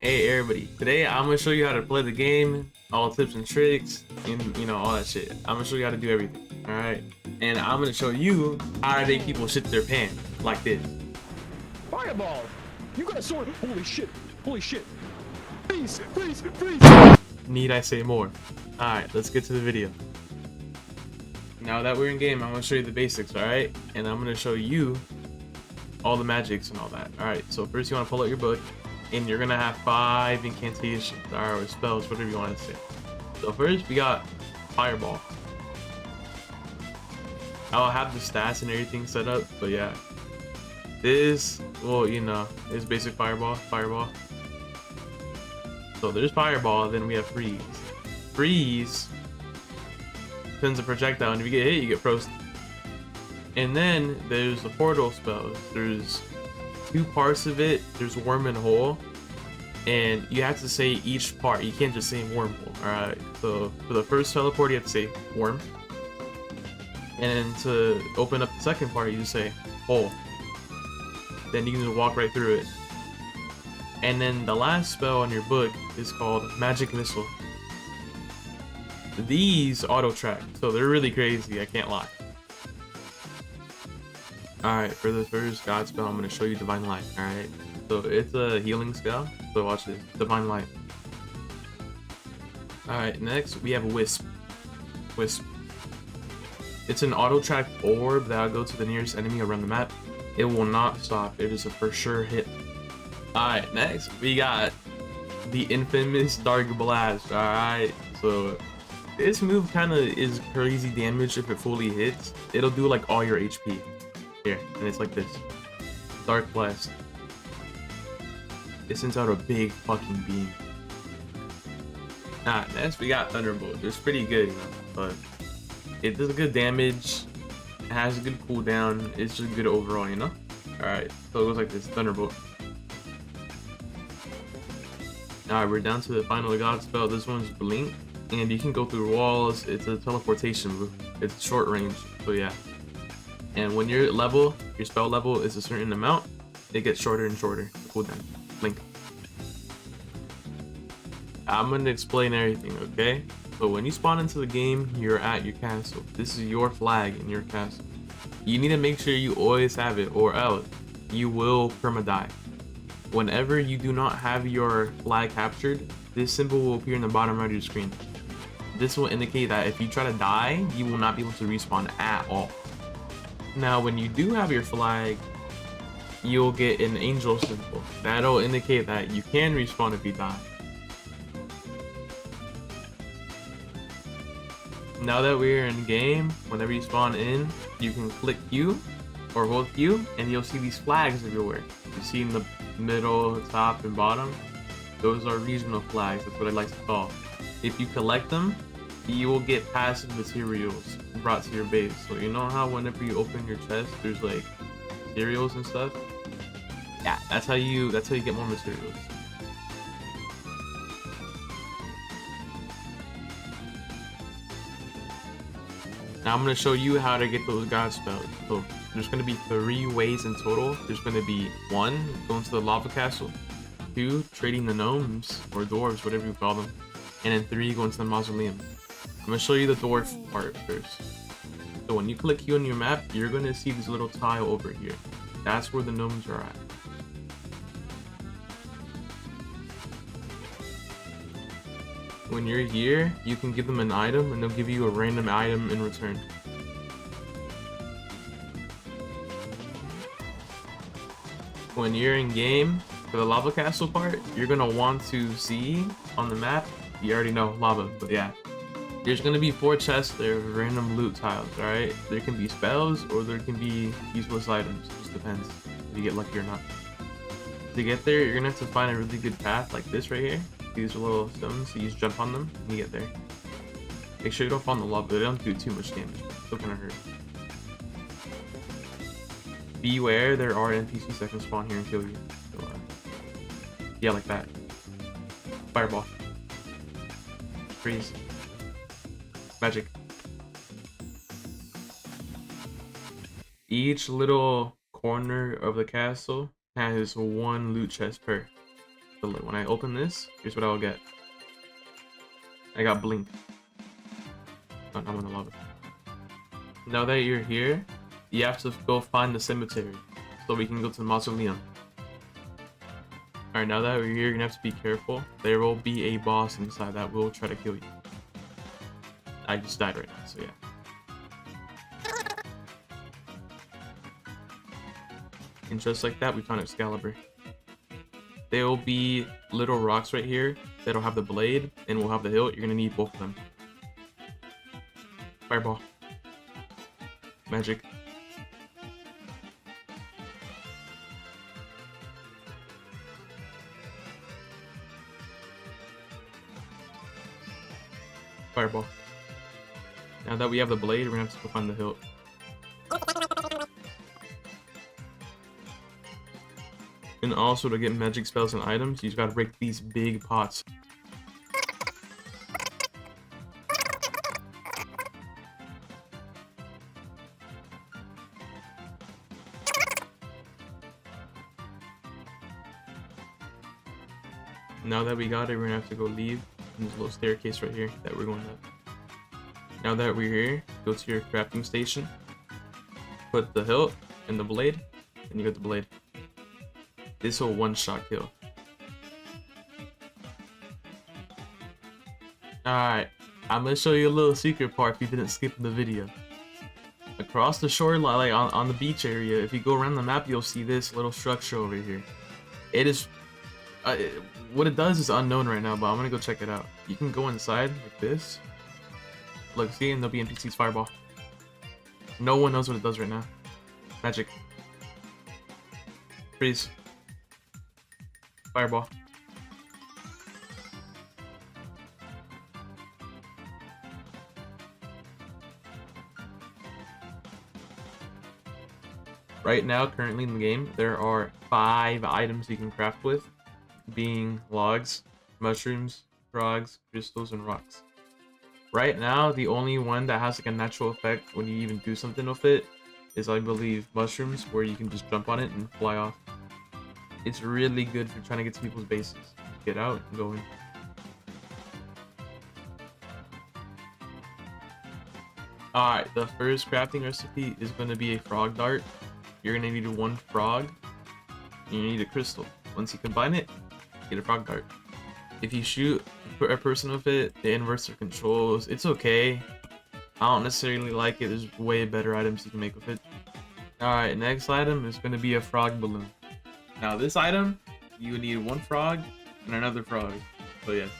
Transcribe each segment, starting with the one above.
Hey everybody, today I'm gonna show you how to play the game, all tips and tricks, and all that shit. I'm gonna show you how to do everything, alright? And I'm gonna show you how to make people shit their pants, like this. Fireball! You got a sword! Holy shit! Holy shit! Freeze! Freeze! Freeze! Need I say more? Alright, let's get to the video. Now that we're in game, I'm gonna show you the basics, alright? And I'm gonna show you all the magics and all that. Alright, so first you wanna pull out your book, and you're gonna have 5 incantations, or spells, whatever you want to say. So first we got Fireball. I'll have the stats and everything set up, but yeah. This, well, is basic Fireball. So there's Fireball, then we have Freeze. Freeze sends a projectile, and if you get hit, you get frozen. And then there's the portal spells. There's 2 parts of it. There's Worm and Hole, and you have to say each part. You can't just say Wormhole. Alright, so for the first teleport you have to say Worm, and then to open up the second part you just say Hole. Then you can just walk right through it. And then the last spell on your book is called Magic Missile. These auto track, so they're really crazy, I can't lie. Alright, for the first god spell, I'm going to show you Divine Light, alright? So it's a healing spell, so watch this, Divine Light. Alright, next we have Wisp. It's an auto track orb that'll go to the nearest enemy around the map. It will not stop, it is a for sure hit. Alright, next we got the infamous Dark Blast, alright? So this move kind of is crazy damage if it fully hits. It'll do like all your HP. Here, and it's like this. Dark Blast. It sends out a big fucking beam. Next we got Thunderbolt. It's pretty good, but it does good damage. It has a good cooldown. It's just good overall, Alright, so it goes like this, Thunderbolt. Alright, we're down to the final god spell. This one's Blink, and you can go through walls. It's a teleportation move. It's short range, so yeah. And when your spell level is a certain amount, it gets shorter and shorter. Cooldown. Blink. I'm gonna explain everything, okay? So when you spawn into the game, you're at your castle. This is your flag in your castle. You need to make sure you always have it, or else you will perma-die. Whenever you do not have your flag captured, this symbol will appear in the bottom right of your screen. This will indicate that if you try to die, you will not be able to respawn at all. Now, when you do have your flag, you'll get an angel symbol. That'll indicate that you can respawn if you die. Now that we're in game, whenever you spawn in, you can click Q or hold Q, and you'll see these flags everywhere. You see in the middle, top, and bottom. Those are regional flags. That's what I like to call. If you collect them, you will get passive materials brought to your base. So you know how whenever you open your chest, there's like cereals and stuff? Yeah, that's how you get more materials. Now I'm gonna show you how to get those god spells. So there's gonna be 3 ways in total. There's gonna be 1, going to the lava castle, 2, trading the gnomes or dwarves, whatever you call them, and then 3, going to the mausoleum. I'm gonna show you the dwarf part first. So when you click Q on your map, you're gonna see this little tile over here. That's where the gnomes are at. When you're here, you can give them an item, and they'll give you a random item in return. When you're in game, for the lava castle part, you're gonna want to see on the map. You already know lava, but yeah. There's gonna be 4 chests there with random loot tiles, alright? There can be spells, or there can be useless items. It just depends if you get lucky or not. To get there, you're gonna have to find a really good path like this right here. These are little stones, so you just jump on them and you get there. Make sure you don't fall in the lava, they don't do too much damage, but it's still gonna hurt. Beware, there are NPCs that can spawn here and kill you. So, yeah, like that. Fireball. Freeze. Magic. Each little corner of the castle has 1 loot chest per. But look, when I open this, here's what I will get. I got blink. Oh, I'm in the lava. Now that you're here, you have to go find the cemetery so we can go to the mausoleum. Alright, now that we're here, you're gonna have to be careful. There will be a boss inside that will try to kill you. I just died right now, so yeah. And just like that, we found Excalibur. There will be little rocks right here that'll have the blade and will have the hilt. You're gonna need both of them. Fireball. Magic. Fireball. Now that we have the blade, we're gonna have to go find the hilt. And also, to get magic spells and items, you just gotta break these big pots. Now that we got it, we're gonna have to go leave. There's a little staircase right here that we're going up. Now that we're here, go to your crafting station. Put the hilt and the blade, and you got the blade. This will one-shot kill. Alright, I'm gonna show you a little secret part if you didn't skip the video. Across the shoreline, like on the beach area, if you go around the map, you'll see this little structure over here. It is... what it does is unknown right now, but I'm gonna go check it out. You can go inside like this. Look, see, and there'll be NPC's fireball. No one knows what it does right now. Magic. Freeze. Fireball. Right now, currently in the game, there are 5 items you can craft with, being logs, mushrooms, frogs, crystals, and rocks. Right now, the only one that has like a natural effect when you even do something with it is, I believe, mushrooms, where you can just jump on it and fly off. It's really good for trying to get to people's bases. Get out and go in. Alright, the first crafting recipe is going to be a frog dart. You're going to need 1 frog, and you need a crystal. Once you combine it, get a frog dart. If you shoot a person with it, it inverts their controls. It's okay. I don't necessarily like it. There's way better items you can make with it. Alright, next item is going to be a frog balloon. Now this item, you would need 1 frog and another frog. So yes,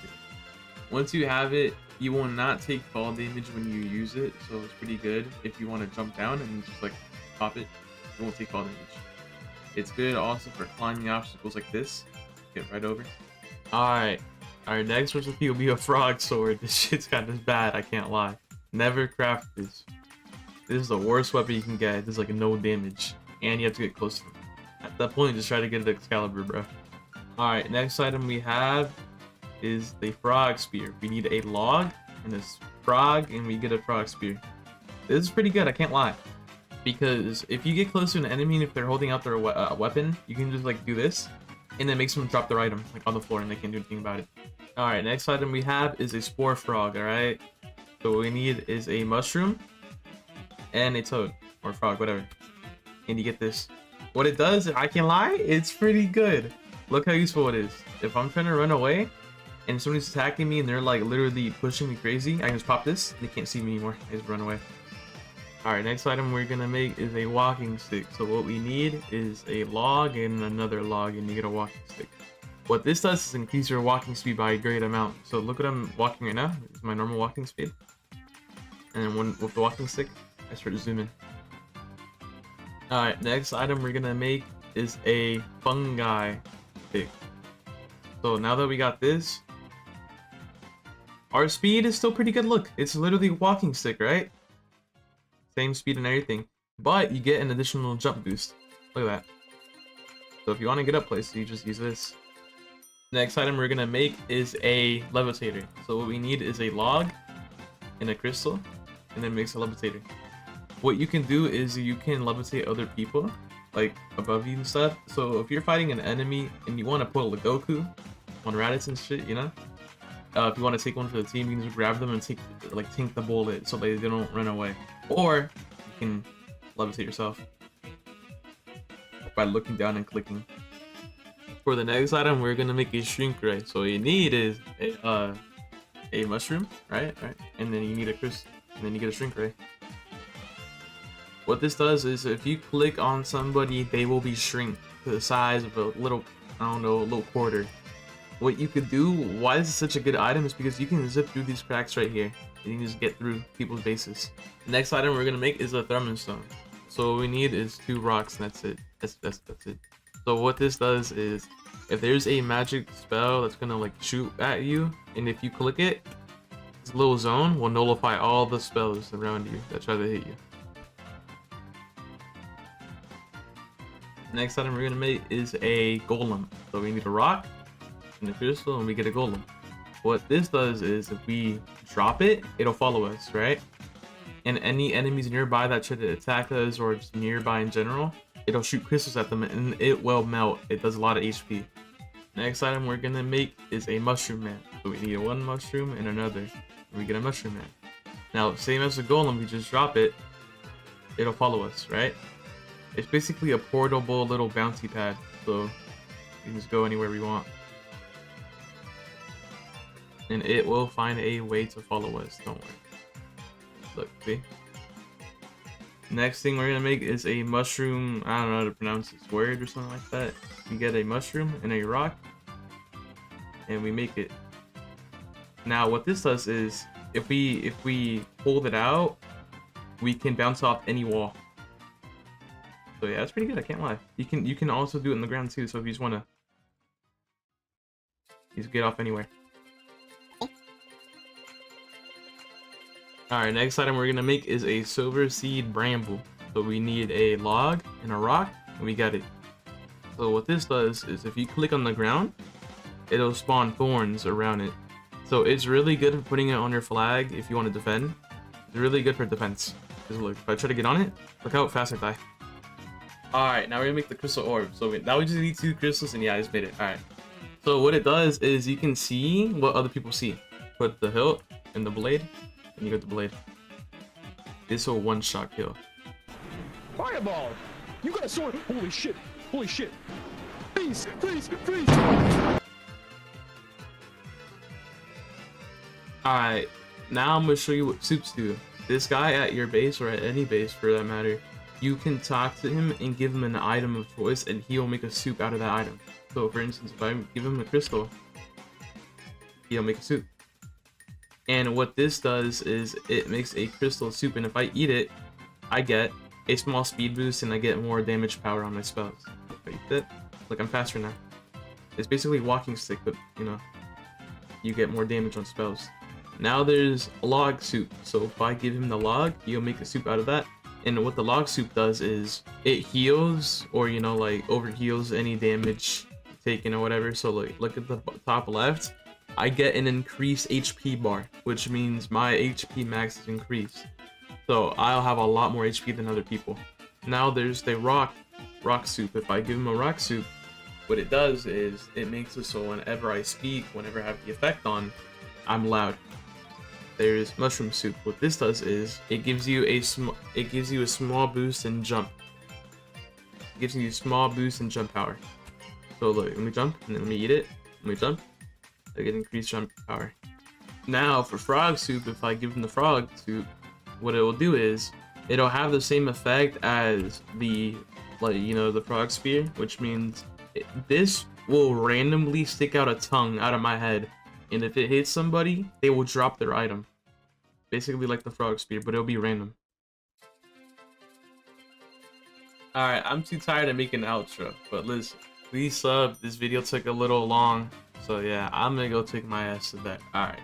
once you have it, you will not take fall damage when you use it. So it's pretty good if you want to jump down and just like pop it. You won't take fall damage. It's good also for climbing obstacles like this. Get right over. Alright, our next recipe will be a frog sword. This shit's kind of bad, I can't lie. Never craft this. This is the worst weapon you can get. It does like no damage. And you have to get close to them. At that point, just try to get an Excalibur, bro. Alright, next item we have is the frog spear. We need a log and a frog, and we get a frog spear. This is pretty good, I can't lie. Because if you get close to an enemy and if they're holding out their weapon, you can just like do this, and then makes them drop their item like on the floor and they can't do anything about it. Alright, next item we have is a spore frog, alright? So what we need is a mushroom and a toad, or frog, whatever. And you get this. What it does, I can't lie, it's pretty good. Look how useful it is. If I'm trying to run away and somebody's attacking me and they're like literally pushing me crazy, I can just pop this and they can't see me anymore. I just run away. Alright, next item we're gonna make is a walking stick. So what we need is a log and another log, and you get a walking stick. What this does is increase your walking speed by a great amount. So look what I'm walking right now. This is my normal walking speed. And then with the walking stick, I start to zoom in. Alright, next item we're gonna make is a fungi stick. So now that we got this, our speed is still pretty good. Look, it's literally a walking stick, right? Same speed and everything, but you get an additional jump boost. Look at that. So if you want to get up places, you just use this. Next item we're gonna make is a levitator. So what we need is a log and a crystal, and then makes a levitator. What you can do is you can levitate other people, like above you and stuff. So if you're fighting an enemy and you want to pull a Goku, on Raditz and shit, you know. If you want to take one for the team, you can just grab them and tank the bullet so they don't run away. Or you can levitate yourself by looking down and clicking. For the next item, we're gonna make a shrink ray. So what you need is a mushroom, right? And then you need a crystal, and then you get a shrink ray. What this does is if you click on somebody, they will be shrink to the size of a little, I don't know, a little quarter. What you could do, why this is such a good item, is because you can zip through these cracks right here and you can just get through people's bases. The next item we're gonna make is a Thermal Stone. So what we need is 2 rocks and that's it. That's it. So what this does is if there's a magic spell that's gonna like shoot at you, and if you click it, this little zone will nullify all the spells around you that try to hit you. Next item we're gonna make is a golem. So we need a rock and a crystal, and we get a golem. What this does is if we drop it, it'll follow us, right? And any enemies nearby that try to attack us or just nearby in general, it'll shoot crystals at them and it will melt. It does a lot of HP. Next item we're gonna make is a mushroom man. So we need 1 mushroom and another, and we get a mushroom man. Now, same as the golem, we just drop it, it'll follow us, right? It's basically a portable little bouncy pad, so you can just go anywhere we want. And it will find a way to follow us, don't worry. Look, see? Next thing we're gonna make is a mushroom, I don't know how to pronounce this word or something like that. We get a mushroom and a rock, and we make it. Now what this does is, if we hold it out, we can bounce off any wall. So yeah, that's pretty good, I can't lie. You can also do it in the ground too, so if you just wanna get off anywhere. Alright, next item we're gonna make is a silver seed bramble. So we need a log and a rock, and we got it. So what this does is if you click on the ground, it'll spawn thorns around it. So it's really good for putting it on your flag if you want to defend. It's really good for defense. Because look, if I try to get on it, look how fast I die. Alright, now we're gonna make the crystal orb. So now we just need 2 crystals, and yeah, I just made it. Alright. So what it does is you can see what other people see. Put the hilt and the blade, and you get the blade. This will 1-shot kill. Fireball! You got a sword! Holy shit! Holy shit! Freeze! Freeze! Freeze! Alright, now I'm gonna show you what soups do. This guy at your base, or at any base for that matter, you can talk to him and give him an item of choice, and he'll make a soup out of that item. So for instance, if I give him a crystal, he'll make a soup. And what this does is it makes a crystal soup, and if I eat it, I get a small speed boost and I get more damage power on my spells. If I eat it, like I'm faster now. It's basically a walking stick, but you know, you get more damage on spells. Now there's a log soup, so if I give him the log, he'll make a soup out of that. And what the log soup does is it heals, or you know, like over heals any damage taken or whatever. So like, look at the top left, I get an increased HP bar, which means my HP max is increased. So I'll have a lot more HP than other people. Now there's the rock soup. If I give him a rock soup, what it does is it makes it so whenever I speak, whenever I have the effect on, I'm loud. There's mushroom soup. What this does is it gives you a small boost in jump. It gives you a small boost in jump power. So look, let me jump, and then let me eat it. Let me jump. I get increased jump power. Now for frog soup, if I give him the frog soup, what it will do is it'll have the same effect as the, like, you know, the frog spear, which means this will randomly stick out a tongue out of my head, and if it hits somebody, they will drop their item. Basically like the frog spear, but it'll be random. Alright, I'm too tired of making an outro, but listen, please sub. This video took a little long, so yeah, I'm gonna go take my ass to bed. Alright.